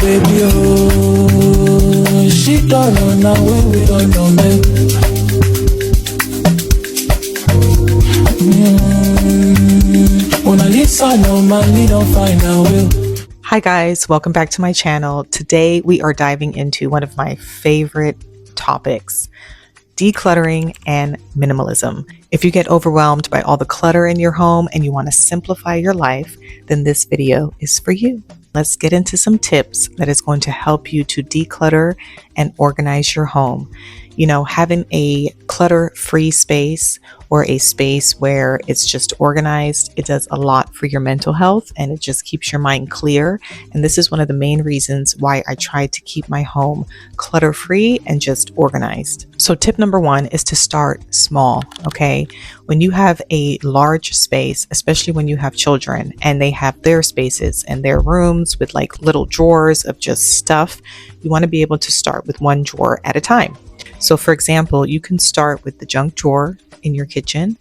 baby, oh, she don't know now when we don't know me. When I listen, no man, we don't find a will. Hi guys, welcome back to my channel. Today we are diving into one of my favorite topics, decluttering and minimalism. If you get overwhelmed by all the clutter in your home and you want to simplify your life, then this video is for you. Let's get into some tips that is going to help you to declutter and organize your home. You know, having a clutter-free space or a space where it's just organized, it does a lot for your mental health and it just keeps your mind clear. And this is one of the main reasons why I try to keep my home clutter-free and just organized. So tip number one is to start small, okay? When you have a large space, especially when you have children and they have their spaces and their rooms with like little drawers of just stuff, you want to be able to start with one drawer at a time. So for example, you can start with the junk drawer in your kitchen.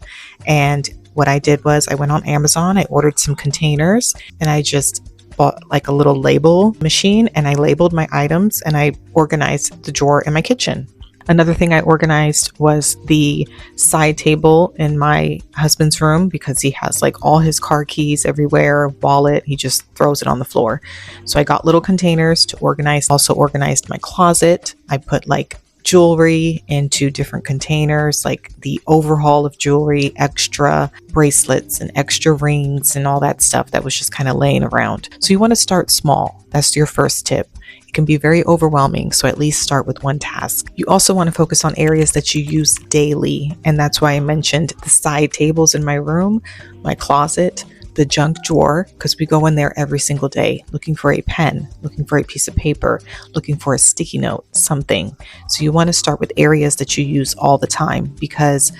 And what I did was I went on Amazon, I ordered some containers and I just bought like a little label machine and I labeled my items and I organized the drawer in my kitchen. Another thing I organized was the side table in my husband's room because he has like all his car keys everywhere, wallet, he just throws it on the floor. So I got little containers to organize, also organized my closet. I put like jewelry into different containers, like the overhaul of jewelry, extra bracelets and extra rings and all that stuff that was just kind of laying around. So you want to start small. That's your first tip. It can be very overwhelming, so at least start with one task. You also want to focus on areas that you use daily, and that's why I mentioned the side tables in my room, my closet, the junk drawer, because we go in there every single day looking for a pen, looking for a piece of paper, looking for a sticky note, something. So you want to start with areas that you use all the time, because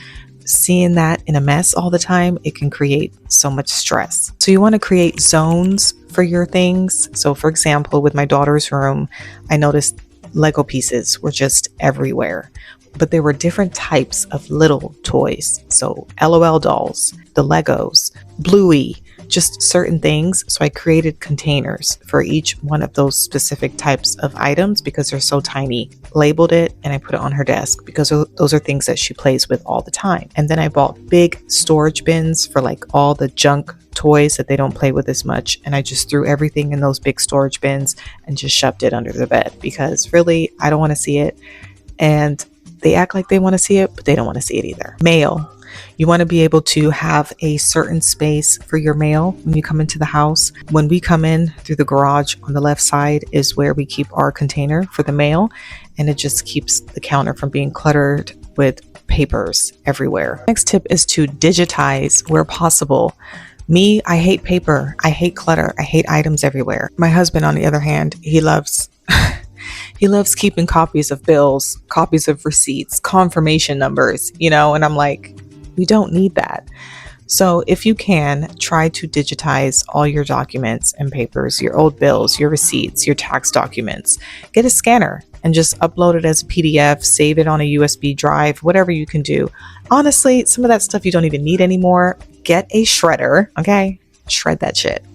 seeing that in a mess all the time, it can create so much stress. So you want to create zones for your things. So for example, with my daughter's room, I noticed Lego pieces were just everywhere. But there were different types of little toys. So LOL dolls, the Legos, Bluey, just certain things. So I created containers for each one of those specific types of items because they're so tiny. Labeled it and I put it on her desk because those are things that she plays with all the time. And then I bought big storage bins for like all the junk toys that they don't play with as much. And I just threw everything in those big storage bins and just shoved it under the bed because really, I don't want to see it. And they act like they want to see it, but they don't want to see it either. Mail. You want to be able to have a certain space for your mail when you come into the house. When we come in through the garage on the left side is where we keep our container for the mail, and it just keeps the counter from being cluttered with papers everywhere. Next tip is to digitize where possible. Me, I hate paper. I hate clutter. I hate items everywhere. My husband, on the other hand, he loves keeping copies of bills, copies of receipts, confirmation numbers, you know, and I'm like, we don't need that. So if you can, try to digitize all your documents and papers, your old bills, your receipts, your tax documents. Get a scanner and just upload it as a PDF, save it on a USB drive, whatever you can do. Honestly, some of that stuff you don't even need anymore. Get a shredder, okay? Shred that shit.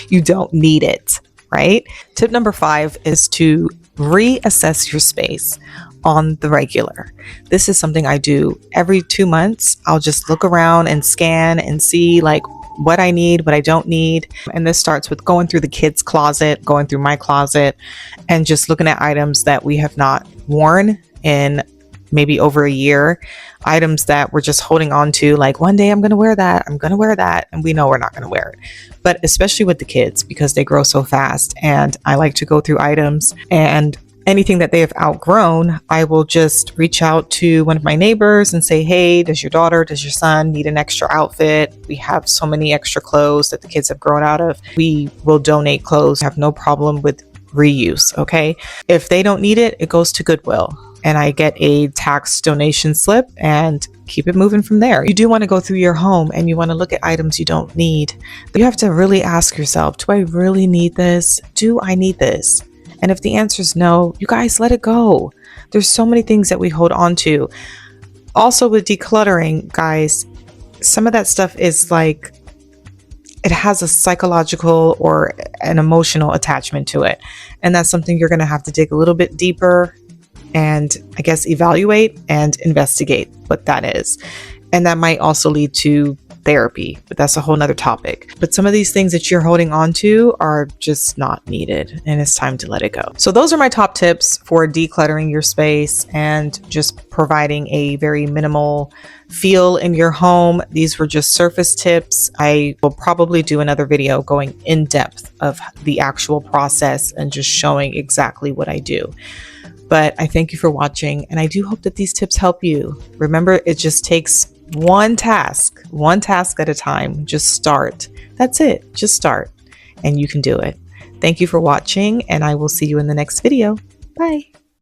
You don't need it. Right? Tip number 5 is to reassess your space on the regular. This is something I do every 2 months. I'll just look around and scan and see like what I need, what I don't need. And this starts with going through the kids' closet, going through my closet, and just looking at items that we have not worn in maybe over a year, items that we're just holding on to, like one day I'm going to wear that, and we know we're not going to wear it. But especially with the kids, because they grow so fast, and I like to go through items, and anything that they have outgrown, I will just reach out to one of my neighbors and say, hey, does your daughter, does your son need an extra outfit? We have so many extra clothes that the kids have grown out of. We will donate clothes. I have no problem with reuse, okay? If they don't need it, it goes to Goodwill. And I get a tax donation slip and keep it moving from there. You do want to go through your home and you want to look at items you don't need. You have to really ask yourself, do I really need this? Do I need this? And if the answer is no, you guys let it go. There's so many things that we hold on to. Also with decluttering, guys, some of that stuff is like, it has a psychological or an emotional attachment to it. And that's something you're going to have to dig a little bit deeper and I guess evaluate and investigate what that is. And that might also lead to therapy, but that's a whole nother topic. But some of these things that you're holding on to are just not needed, and it's time to let it go. So those are my top tips for decluttering your space and just providing a very minimal feel in your home. These were just surface tips. I will probably do another video going in depth of the actual process and just showing exactly what I do. But I thank you for watching, and I do hope that these tips help you. Remember, it just takes one task at a time. Just start. That's it. Just start, and you can do it. Thank you for watching, and I will see you in the next video. Bye.